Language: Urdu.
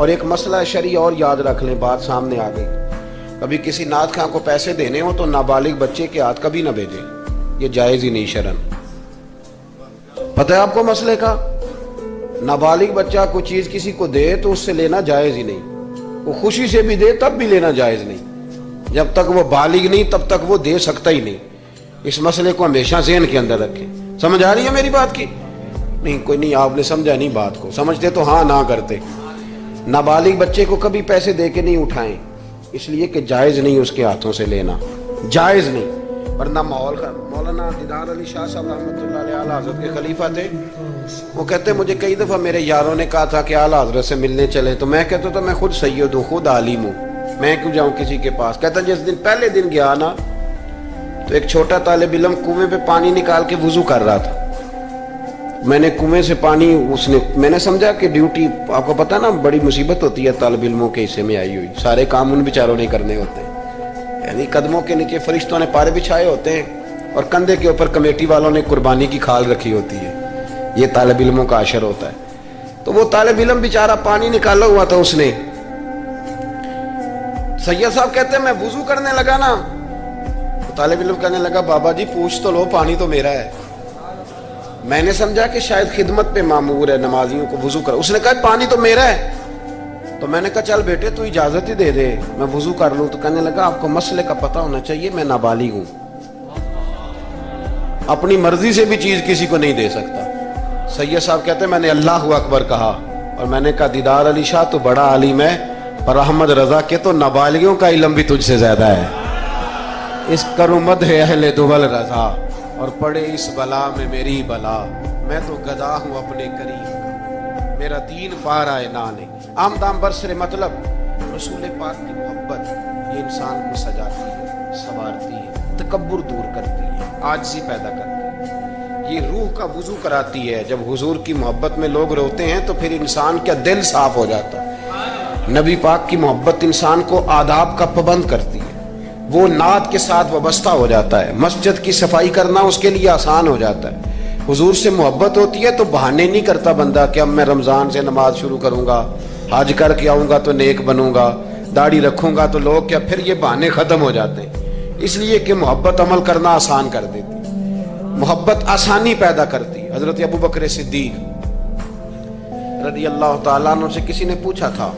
اور ایک مسئلہ شرعی اور یاد رکھ لیں، بات سامنے آ گئی، کبھی کسی نعت خواں کو پیسے دینے ہو تو نابالغ بچے کے ہاتھ کبھی نہ بھیجیں، یہ جائز ہی نہیں شرعن۔ پتہ ہے آپ کو مسئلے کا؟ نابالغ بچہ کوئی چیز کسی کو دے تو اس سے لینا جائز ہی نہیں، وہ خوشی سے بھی دے تب بھی لینا جائز نہیں، جب تک وہ بالغ نہیں تب تک وہ دے سکتا ہی نہیں۔ اس مسئلے کو ہمیشہ ذہن کے اندر رکھیں۔ سمجھ آ رہی ہے میری بات کی؟ نہیں کوئی نہیں، آپ نے سمجھا نہیں بات کو، سمجھتے تو ہاں نہ کرتے۔ نابالغ بچے کو کبھی پیسے دے کے نہیں اٹھائیں، اس لیے کہ جائز نہیں اس کے ہاتھوں سے لینا، جائز نہیں۔ ورنہ مولانا دیدار علی شاہ صاحب رحمۃ اللہ علیہ اعلیٰ حضرت کے خلیفہ تھے، وہ کہتے مجھے کئی دفعہ میرے یاروں نے کہا تھا کہ اعلیٰ حضرت سے ملنے چلے، تو میں کہتا تھا میں خود سید ہوں، خود عالم ہوں، میں کیوں جاؤں کسی کے پاس۔ کہتا جس دن پہلے دن گیا نا تو ایک چھوٹا طالب علم کنویں پہ پانی نکال کے وضو کر رہا تھا، میں نے کنویں سے پانی میں نے سمجھا کہ ڈیوٹی، آپ کو پتا نا بڑی مصیبت ہوتی ہے طالب علموں کے حصے میں آئی ہوئی، سارے کام ان بیچاروں نے کرنے ہوتے ہیں، یعنی قدموں کے نیچے فرشتوں نے پارے بچھائے ہوتے ہیں اور کندھے کے اوپر کمیٹی والوں نے قربانی کی کھال رکھی ہوتی ہے، یہ طالب علموں کا عشر ہوتا ہے۔ تو وہ طالب علم بیچارہ پانی نکالا ہوا تھا، اس نے سید صاحب کہتے ہیں میں وضو کرنے لگا نا، تو طالب علم کہنے لگا بابا جی پوچھ تو لو، پانی تو میرا ہے۔ میں نے سمجھا کہ شاید خدمت پہ مامور ہے، نمازیوں کو وضو کر، اس نے کہا پانی تو میرا ہے۔ تو میں نے کہا چل بیٹے تو اجازت ہی دے دے میں وضو کر لوں، تو کہنے لگا آپ کو مسئلے کا پتہ ہونا چاہیے، میں نابالغ ہوں، اپنی مرضی سے بھی چیز کسی کو نہیں دے سکتا۔ سید صاحب کہتے ہیں میں نے اللہ اکبر کہا اور میں نے کہا دیدار علی شاہ تو بڑا عالم ہے، پر احمد رضا کے تو نابالغوں کا علم بھی تجھ سے زیادہ ہے، اس کرمد ہے اہل دول رضا، اور پڑے اس بلا میں میری بلا، میں تو گدا ہوں اپنے کریم کا، میرا دین پارا ہے نانے۔ آمدام برسر مطلب رسول پاک کی محبت یہ انسان کو سجاتی ہے، سنوارتی ہے، تکبر دور کرتی ہے، عاجزی پیدا کرتی ہے، یہ روح کا وضو کراتی ہے۔ جب حضور کی محبت میں لوگ روتے ہیں تو پھر انسان کا دل صاف ہو جاتا ہے۔ نبی پاک کی محبت انسان کو آداب کا پابند کرتی ہے، وہ نعت کے ساتھ وابستہ ہو جاتا ہے، مسجد کی صفائی کرنا اس کے لیے آسان ہو جاتا ہے۔ حضور سے محبت ہوتی ہے تو بہانے نہیں کرتا بندہ کہ اب میں رمضان سے نماز شروع کروں گا، حج کر کے آؤں گا تو نیک بنوں گا، داڑھی رکھوں گا تو لوگ کیا، پھر یہ بہانے ختم ہو جاتے ہیں، اس لیے کہ محبت عمل کرنا آسان کر دیتی ہے، محبت آسانی پیدا کرتی ہے۔ حضرت ابو بکر صدیق رضی اللہ تعالیٰ عنہ سے کسی نے پوچھا تھا